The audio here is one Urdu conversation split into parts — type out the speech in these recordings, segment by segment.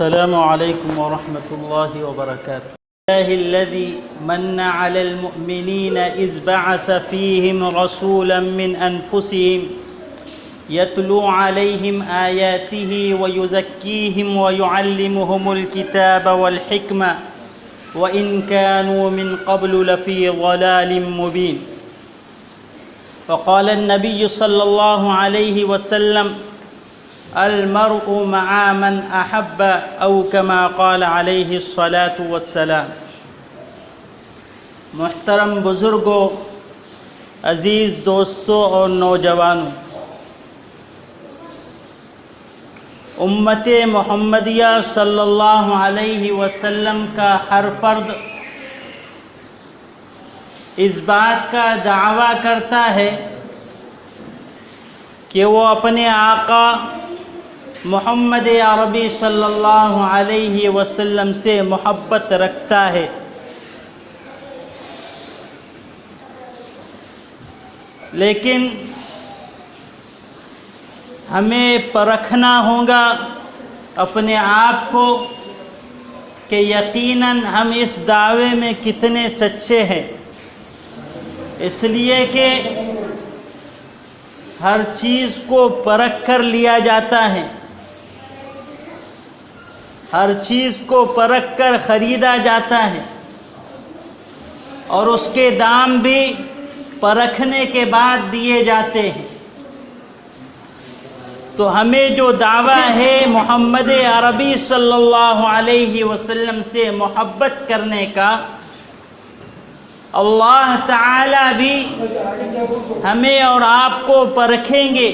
السلام عليكم ورحمة الله وبركاته. الله الذي من على المؤمنين إذ بعث فيهم رسولا من أنفسهم يتلو عليهم آياته ويزكيهم ويعلمهم الكتاب والحكمة وإن كانوا من قبل لفي ضلال مبين. وقال النبي صلى الله عليه وسلم: المرء مع من احب او كما قال علیہ الصلاة والسلام. محترم بزرگوں، عزیز دوستوں اور نوجوانوں، امت محمدیہ صلی اللہ علیہ وسلم کا ہر فرد اس بات کا دعویٰ کرتا ہے کہ وہ اپنے آقا محمد عربی صلی اللہ علیہ وسلم سے محبت رکھتا ہے، لیکن ہمیں پرکھنا ہوگا اپنے آپ کو کہ یقیناً ہم اس دعوے میں کتنے سچے ہیں. اس لیے کہ ہر چیز کو پرکھ کر لیا جاتا ہے، ہر چیز کو پرکھ کر خریدا جاتا ہے، اور اس کے دام بھی پرکھنے کے بعد دیے جاتے ہیں. تو ہمیں جو دعویٰ ہے محمد عربی صلی اللہ علیہ وسلم سے محبت کرنے کا، اللہ تعالی بھی ہمیں اور آپ کو پرکھیں گے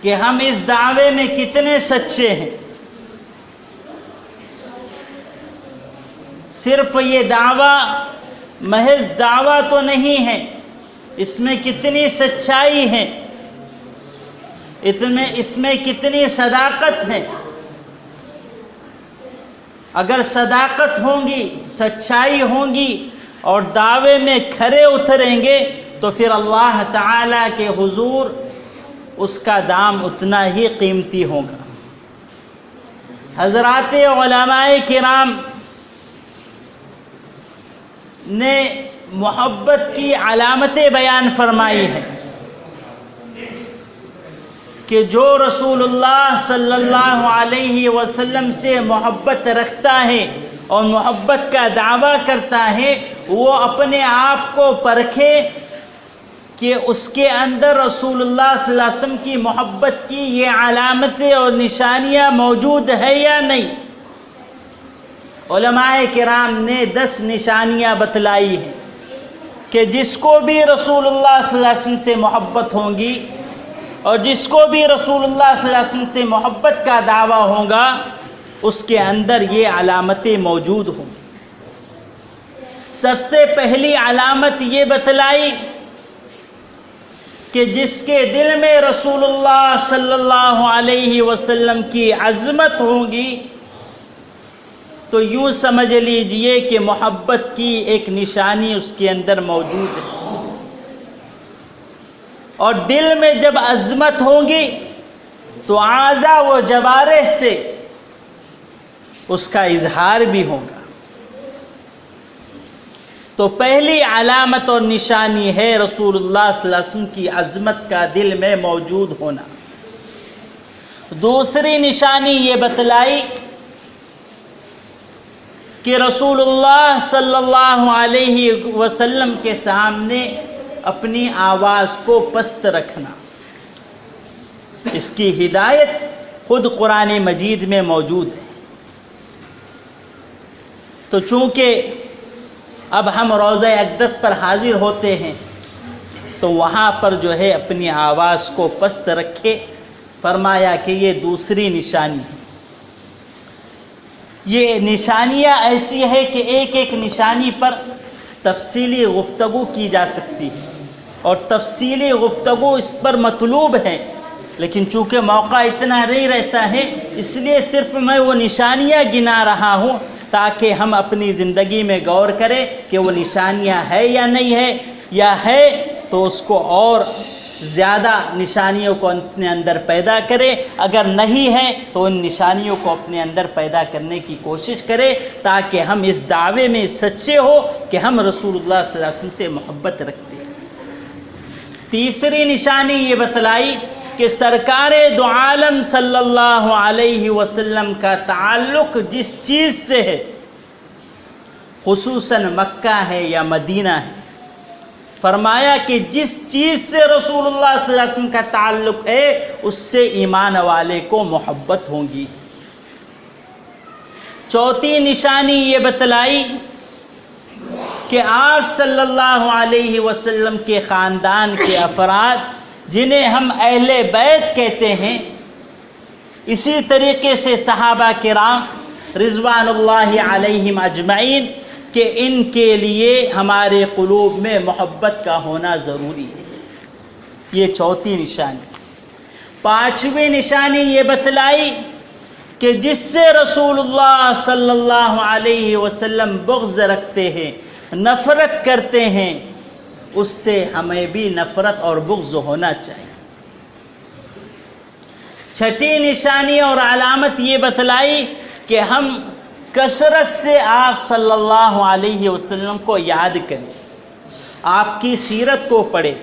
کہ ہم اس دعوے میں کتنے سچے ہیں. صرف یہ دعویٰ محض دعویٰ تو نہیں ہے، اس میں کتنی سچائی ہے، اس میں کتنی صداقت ہے. اگر صداقت ہوگی، سچائی ہوگی اور دعوے میں کھرے اتریں گے تو پھر اللہ تعالیٰ کے حضور اس کا دام اتنا ہی قیمتی ہوگا. حضرات علماء کرام نے محبت کی علامتیں بیان فرمائی ہیں کہ جو رسول اللہ صلی اللہ علیہ وسلم سے محبت رکھتا ہے اور محبت کا دعویٰ کرتا ہے، وہ اپنے آپ کو پرکھے کہ اس کے اندر رسول اللہ صلی اللہ علیہ وسلم کی محبت کی یہ علامتیں اور نشانیاں موجود ہے یا نہیں. علماء کرام نے 10 نشانیاں بتلائی ہیں کہ جس کو بھی رسول اللہ صلی اللہ علیہ وسلم سے محبت ہوگی اور جس کو بھی رسول اللہ صلی اللہ علیہ وسلم سے محبت کا دعویٰ ہوگا، اس کے اندر یہ علامتیں موجود ہوں. سب سے پہلی علامت یہ بتلائی کہ جس کے دل میں رسول اللہ صلی اللہ علیہ وسلم کی عظمت ہوگی تو یوں سمجھ لیجئے کہ محبت کی ایک نشانی اس کے اندر موجود ہے. اور دل میں جب عظمت ہوگی تو اعضاء و جوارح سے اس کا اظہار بھی ہوگا. تو پہلی علامت اور نشانی ہے رسول اللہ صلی اللہ علیہ وسلم کی عظمت کا دل میں موجود ہونا. دوسری نشانی یہ بتلائی کہ رسول اللہ صلی اللہ علیہ وسلم کے سامنے اپنی آواز کو پست رکھنا. اس کی ہدایت خود قرآن مجید میں موجود ہے. تو چونکہ اب ہم روضہ اقدس پر حاضر ہوتے ہیں تو وہاں پر جو ہے اپنی آواز کو پست رکھے. فرمایا کہ یہ دوسری نشانی ہے. یہ نشانیاں ایسی ہے کہ ایک ایک نشانی پر تفصیلی گفتگو کی جا سکتی ہے اور تفصیلی گفتگو اس پر مطلوب ہے، لیکن چونکہ موقع اتنا نہیں رہتا ہے اس لیے صرف میں وہ نشانیاں گنا رہا ہوں تاکہ ہم اپنی زندگی میں غور کریں کہ وہ نشانیاں ہے یا نہیں ہے، یا ہے تو اس کو اور زیادہ نشانیوں کو اپنے اندر پیدا کرے، اگر نہیں ہے تو ان نشانیوں کو اپنے اندر پیدا کرنے کی کوشش کرے، تاکہ ہم اس دعوے میں سچے ہو کہ ہم رسول اللہ صلی اللہ علیہ وسلم سے محبت رکھتے ہیں۔ تیسری نشانی یہ بتلائی کہ سرکار دو عالم صلی اللہ علیہ وسلم کا تعلق جس چیز سے ہے، خصوصاً مکہ ہے یا مدینہ ہے، فرمایا کہ جس چیز سے رسول اللہ صلی اللہ علیہ وسلم کا تعلق ہے اس سے ایمان والے کو محبت ہوگی۔ چوتھی نشانی یہ بتلائی کہ آپ صلی اللہ علیہ وسلم کے خاندان کے افراد جنہیں ہم اہل بیت کہتے ہیں، اسی طریقے سے صحابہ کرام رضوان اللہ علیہم اجمعین، کہ ان کے لیے ہمارے قلوب میں محبت کا ہونا ضروری ہے۔ یہ چوتھی نشانی۔ پانچویں نشانی یہ بتلائی کہ جس سے رسول اللہ صلی اللہ علیہ وسلم بغض رکھتے ہیں، نفرت کرتے ہیں، اس سے ہمیں بھی نفرت اور بغض ہونا چاہیے۔ چھٹی نشانی اور علامت یہ بتلائی کہ ہم کثرت سے آپ صلی اللہ علیہ وسلم کو یاد کریں، آپ کی سیرت کو پڑھیں،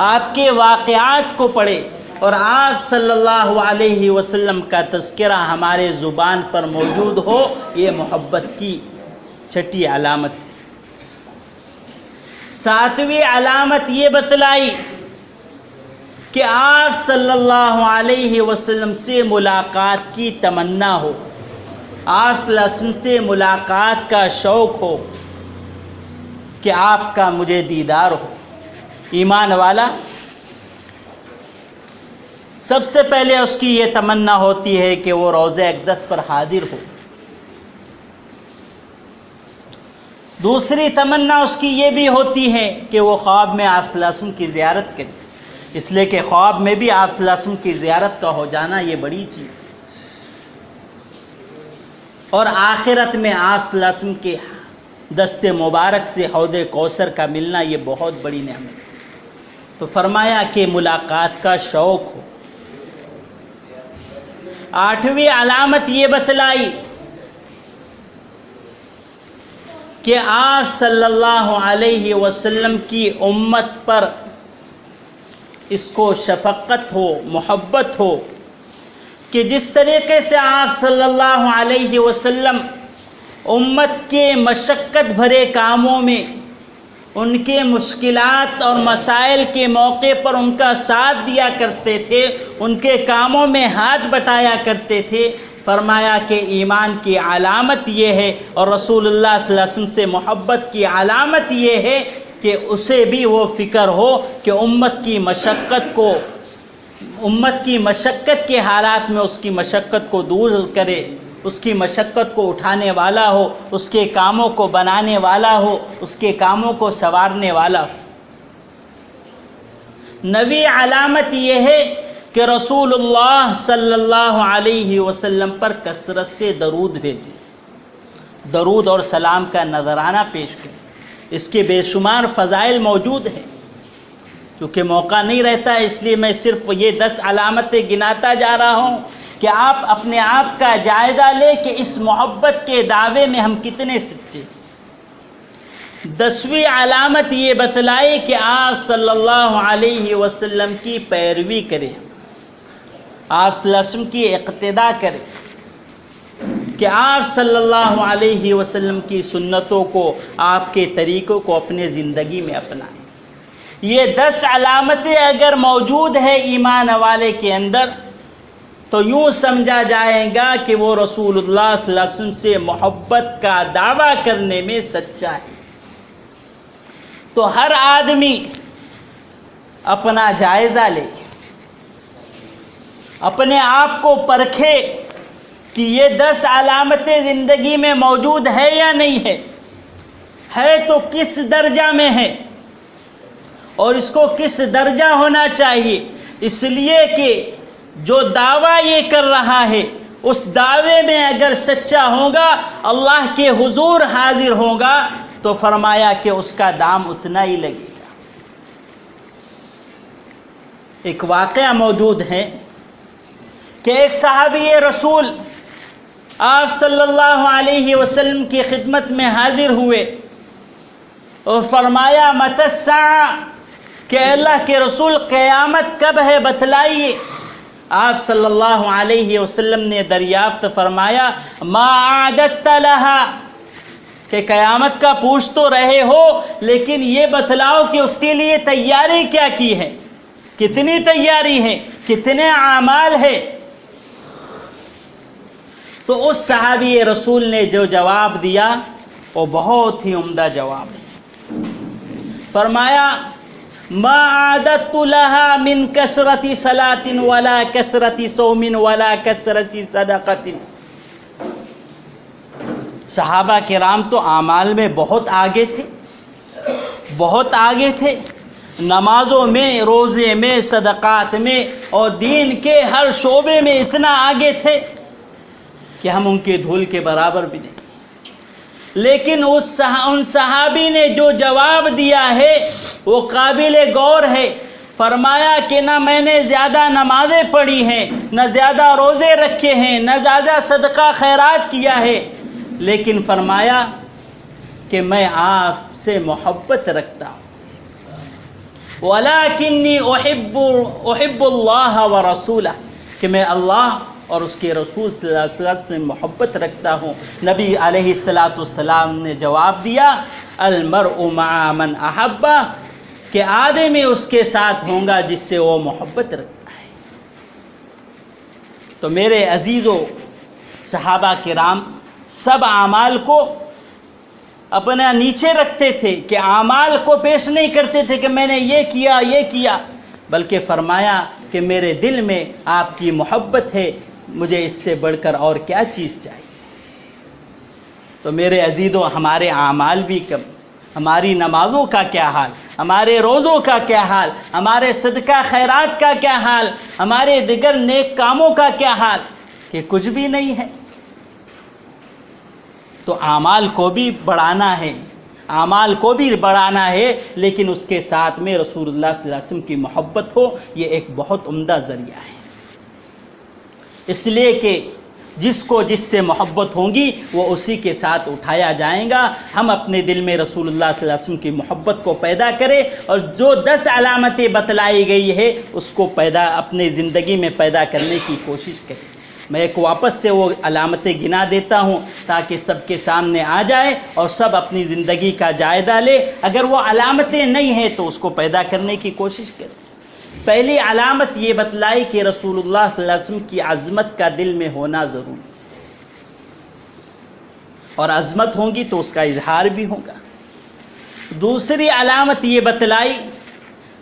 آپ کے واقعات کو پڑھیں، اور آپ صلی اللہ علیہ وسلم کا تذکرہ ہمارے زبان پر موجود ہو۔ یہ محبت کی چھٹی علامت ہے۔ ساتویں علامت یہ بتلائی کہ آپ صلی اللہ علیہ وسلم سے ملاقات کی تمنا ہو، آپ صلی اللہ علیہ وسلم سے ملاقات کا شوق ہو کہ آپ کا مجھے دیدار ہو۔ ایمان والا سب سے پہلے اس کی یہ تمنا ہوتی ہے کہ وہ روضہ اقدس پر حاضر ہو۔ دوسری تمنا اس کی یہ بھی ہوتی ہے کہ وہ خواب میں آپ صلی اللہ علیہ وسلم کی زیارت کرے، اس لیے کہ خواب میں بھی آپ صلی اللہ علیہ وسلم کی زیارت کا ہو جانا یہ بڑی چیز ہے، اور آخرت میں آپ صلی اللہ علیہ وسلم کے دست مبارک سے حوض کوثر کا ملنا یہ بہت بڑی نعمت ہے۔ تو فرمایا کہ ملاقات کا شوق ہو۔ آٹھویں علامت یہ بتلائی کہ آپ صلی اللہ علیہ وسلم کی امت پر اس کو شفقت ہو، محبت ہو، کہ جس طریقے سے آپ صلی اللہ علیہ وسلم امت کے مشقت بھرے کاموں میں، ان کے مشکلات اور مسائل کے موقع پر ان کا ساتھ دیا کرتے تھے، ان کے کاموں میں ہاتھ بٹایا کرتے تھے، فرمایا کہ ایمان کی علامت یہ ہے، اور رسول اللہ صلی اللہ علیہ وسلم سے محبت کی علامت یہ ہے کہ اسے بھی وہ فکر ہو کہ امت کی مشقت کے حالات میں اس کی مشقت کو دور کرے، اس کی مشقت کو اٹھانے والا ہو، اس کے کاموں کو بنانے والا ہو، اس کے کاموں کو سنوارنے والا ہو۔ نویں علامت یہ ہے کہ رسول اللہ صلی اللہ علیہ وسلم پر کثرت سے درود بھیجیں، درود اور سلام کا نذرانہ پیش کریں۔ اس کے بے شمار فضائل موجود ہیں، چونکہ موقع نہیں رہتا ہے اس لیے میں صرف یہ 10 علامتیں گناتا جا رہا ہوں کہ آپ اپنے آپ کا جائزہ لیں کہ اس محبت کے دعوے میں ہم کتنے سچے۔ 10ویں علامت یہ بتلائی کہ آپ صلی اللہ علیہ وسلم کی پیروی کریں، آپ صلی اللہ علیہ وسلم کی اقتداء کریں، کہ آپ صلی اللہ علیہ وسلم کی سنتوں کو، آپ کے طریقوں کو اپنے زندگی میں اپنائیں۔ یہ 10 علامتیں اگر موجود ہے ایمان والے کے اندر تو یوں سمجھا جائے گا کہ وہ رسول اللہ صلی اللہ علیہ وسلم سے محبت کا دعویٰ کرنے میں سچا ہے۔ تو ہر آدمی اپنا جائزہ لے، اپنے آپ کو پرکھے کہ یہ 10 علامتیں زندگی میں موجود ہے یا نہیں ہے تو کس درجہ میں ہے، اور اس کو کس درجہ ہونا چاہیے، اس لیے کہ جو دعویٰ یہ کر رہا ہے اس دعوے میں اگر سچا ہوگا، اللہ کے حضور حاضر ہوگا، تو فرمایا کہ اس کا دام اتنا ہی لگے گا۔ ایک واقعہ موجود ہے کہ ایک صحابی رسول آپ صلی اللہ علیہ وسلم کی خدمت میں حاضر ہوئے اور فرمایا متی الساعہ، کہ اللہ کے رسول قیامت کب ہے بتلائیے۔ آپ صلی اللہ علیہ وسلم نے دریافت فرمایا ما اعددت لها، کہ قیامت کا پوچھ تو رہے ہو لیکن یہ بتلاؤ کہ اس کے لیے تیاری کیا کی ہے، کتنی تیاری ہے، کتنے اعمال ہے۔ تو اس صحابی رسول نے جو جواب دیا وہ بہت ہی عمدہ جواب ہے۔ فرمایا ما اعددت لها من کثرت صلاۃ ولا کثرت صوم ولا کثرت صدقۃ۔ صحابہ کرام تو اعمال میں بہت آگے تھے، بہت آگے تھے، نمازوں میں، روزے میں، صدقات میں اور دین کے ہر شعبے میں اتنا آگے تھے کہ ہم ان کے دھول کے برابر بھی نہیں۔ لیکن ان صحابی نے جو جواب دیا ہے وہ قابل غور ہے۔ فرمایا کہ نہ میں نے زیادہ نمازیں پڑھی ہیں، نہ زیادہ روزے رکھے ہیں، نہ زیادہ صدقہ خیرات کیا ہے، لیکن فرمایا کہ میں آپ سے محبت رکھتا ہوں۔ وَلَكِنِّي أُحِبُّ اللَّهَ وَرَسُولَهُ، کہ میں اللہ اور اس کے رسول صلی اللہ علیہ وسلم سے محبت رکھتا ہوں۔ نبی علیہ السلام نے جواب دیا المرء مع من احب، کہ آدمی اس کے ساتھ ہوں گا جس سے وہ محبت رکھتا ہے۔ تو میرے عزیزو، صحابہ کرام سب اعمال کو اپنا نیچے رکھتے تھے، کہ اعمال کو پیش نہیں کرتے تھے کہ میں نے یہ کیا، بلکہ فرمایا کہ میرے دل میں آپ کی محبت ہے، مجھے اس سے بڑھ کر اور کیا چیز چاہیے۔ تو میرے عزیزو، ہمارے اعمال بھی کم، ہماری نمازوں کا کیا حال، ہمارے روزوں کا کیا حال، ہمارے صدقہ خیرات کا کیا حال، ہمارے دیگر نیک کاموں کا کیا حال، کہ کچھ بھی نہیں ہے۔ تو اعمال کو بھی بڑھانا ہے، اعمال کو بھی بڑھانا ہے، لیکن اس کے ساتھ میں رسول اللہ صلی اللہ علیہ وسلم کی محبت ہو، یہ ایک بہت عمدہ ذریعہ ہے۔ اس لیے کہ جس کو جس سے محبت ہوگی وہ اسی کے ساتھ اٹھایا جائے گا۔ ہم اپنے دل میں رسول اللہ صلی اللہ علیہ وسلم کی محبت کو پیدا کریں، اور جو 10 علامتیں بتلائی گئی ہے اس کو اپنے زندگی میں پیدا کرنے کی کوشش کریں۔ میں ایک واپس سے وہ علامتیں گنا دیتا ہوں تاکہ سب کے سامنے آ جائے اور سب اپنی زندگی کا جائزہ لے۔ اگر وہ علامتیں نہیں ہیں تو اس کو پیدا کرنے کی کوشش کریں۔ پہلی علامت یہ بتلائی کہ رسول اللہ صلی اللہ علیہ وسلم کی عظمت کا دل میں ہونا ضروری، اور عظمت ہوگی تو اس کا اظہار بھی ہوگا۔ دوسری علامت یہ بتلائی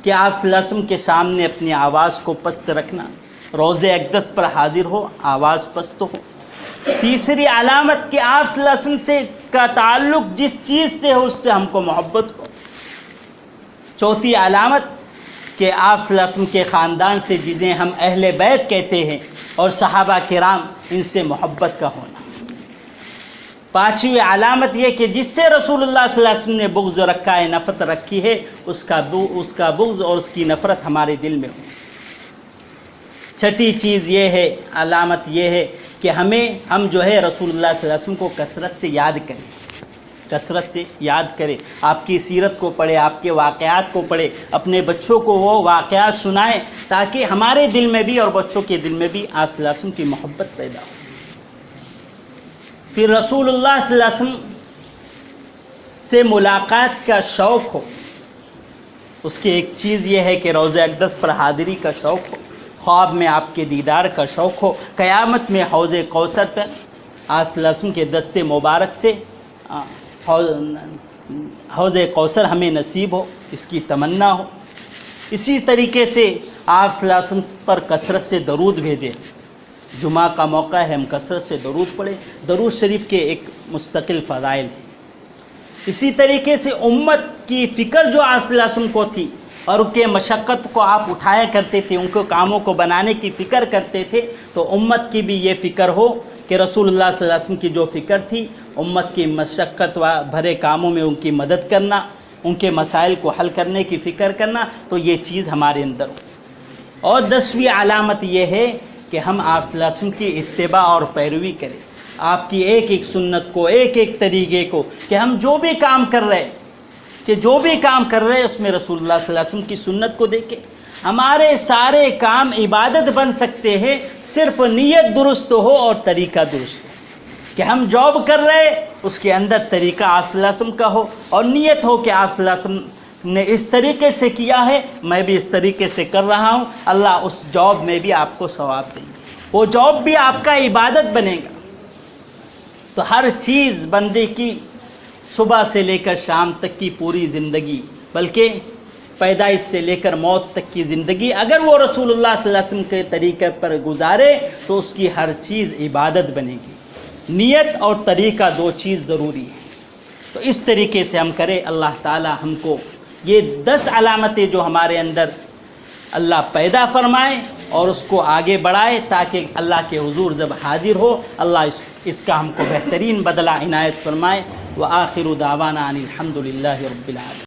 کہ آپ صلی اللہ علیہ وسلم کے سامنے اپنی آواز کو پست رکھنا، روز اقدس پر حاضر ہو آواز پست ہو۔ تیسری علامت کہ آپ صلی اللہ علیہ وسلم سے کا تعلق جس چیز سے ہو اس سے ہم کو محبت ہو۔ چوتھی علامت کہ آپ صلی اللہ علیہ وسلم کے خاندان سے جنہیں ہم اہل بیت کہتے ہیں اور صحابہ کرام، ان سے محبت کا ہونا۔ پانچویں علامت یہ کہ جس سے رسول اللہ صلی اللہ علیہ وسلم نے بغض رکھا ہے، نفرت رکھی ہے، اس کا بغض اور اس کی نفرت ہمارے دل میں ہو۔ چھٹی چیز یہ ہے، علامت یہ ہے کہ ہم جو ہے رسول اللہ صلی اللہ علیہ وسلم کو کثرت سے یاد کریں، کثرت سے یاد کریں، آپ کی سیرت کو پڑھیں، آپ کے واقعات کو پڑھیں، اپنے بچوں کو وہ واقعات سنائیں تاکہ ہمارے دل میں بھی اور بچوں کے دل میں بھی آپ صلی اللہ علیہ وسلم کی محبت پیدا ہو۔ پھر رسول اللہ صلی اللہ علیہ وسلم سے ملاقات کا شوق ہو، اس کی ایک چیز یہ ہے کہ روضہ اقدس پر حاضری کا شوق ہو، خواب میں آپ کے دیدار کا شوق ہو، قیامت میں حوض کوثر پر آپ صلی اللہ علیہ وسلم کے دست مبارک سے حوض کوثر ہمیں نصیب ہو، اس کی تمنا ہو۔ اسی طریقے سے آپ صلی اللہ علیہ وسلم پر کثرت سے درود بھیجیں۔ جمعہ کا موقع ہے، ہم کثرت سے درود پڑھیں۔ درود شریف کے ایک مستقل فضائل ہیں۔ اسی طریقے سے امت کی فکر جو آپ صلی اللہ علیہ وسلم کو تھی اور ان کے مشقت کو آپ اٹھایا کرتے تھے، ان کو کاموں کو بنانے کی فکر کرتے تھے، تو امت کی بھی یہ فکر ہو کہ رسول اللہ صلی اللہ علیہ وسلم کی جو فکر تھی، امت کی مشقت و بھرے کاموں میں ان کی مدد کرنا، ان کے مسائل کو حل کرنے کی فکر کرنا، تو یہ چیز ہمارے اندر ہو۔ اور 10ویں علامت یہ ہے کہ ہم آپ صلی اللہ علیہ وسلم کی اتباع اور پیروی کریں، آپ کی ایک ایک سنت کو، ایک ایک طریقے کو، کہ ہم جو بھی کام کر رہے ہیں اس میں رسول اللہ صلی اللہ علیہ وسلم کی سنت کو دیکھیں۔ ہمارے سارے کام عبادت بن سکتے ہیں صرف نیت درست ہو اور طریقہ درست ہو، کہ ہم جاب کر رہے اس کے اندر طریقہ آپ صلی اللہ علیہ وسلم کا ہو، اور نیت ہو کہ آپ صلی اللہ علیہ وسلم نے اس طریقے سے کیا ہے، میں بھی اس طریقے سے کر رہا ہوں، اللہ اس جاب میں بھی آپ کو ثواب دیں گے، وہ جاب بھی آپ کا عبادت بنے گا۔ تو ہر چیز بندے کی صبح سے لے کر شام تک کی پوری زندگی، بلکہ پیدائش سے لے کر موت تک کی زندگی اگر وہ رسول اللہ صلی اللہ علیہ وسلم کے طریقے پر گزارے تو اس کی ہر چیز عبادت بنے گی۔ نیت اور طریقہ 2 چیز ضروری ہے، تو اس طریقے سے ہم کریں۔ اللہ تعالی ہم کو یہ 10 علامتیں جو ہمارے اندر اللہ پیدا فرمائے اور اس کو آگے بڑھائے، تاکہ اللہ کے حضور جب حاضر ہو اللہ اس کا ہم کو بہترین بدلہ عنایت فرمائے۔ وآخر دعوانا ان الحمد للہ رب العالمین۔